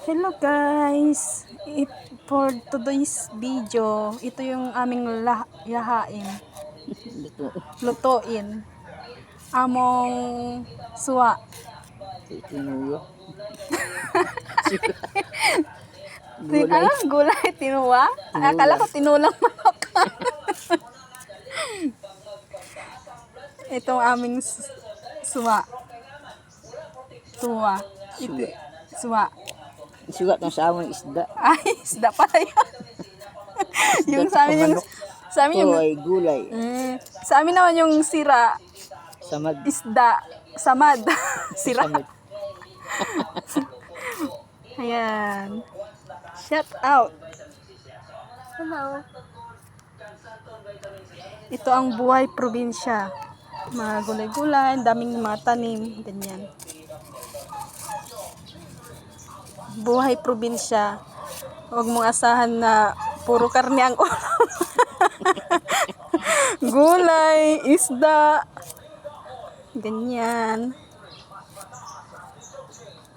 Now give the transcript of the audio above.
Hello guys! For today's video, ito yung aming yahain. Lutuin. Among suwa. Tinuyo. Ano? Gulay? Tinuwa? Akala ko tinulang manok. Itong aming suwa. Suwa. Suga. Suwa. Suga ng sa among isda. Ay, isda pala yun. Yung sa amin yung... Sa amin yung... Ito ay gulay. Sa amin naman yung sira. Samad. Isda. Samad. Sira. Samad. Ayan. Shout out. Hello. Ito ang buhay probinsya. Mga gulay-gulay, daming mga tanim, ganyan. Buhay probinsya. Huwag mong asahan na puro karne ang ulam. Gulay, isda, ganyan.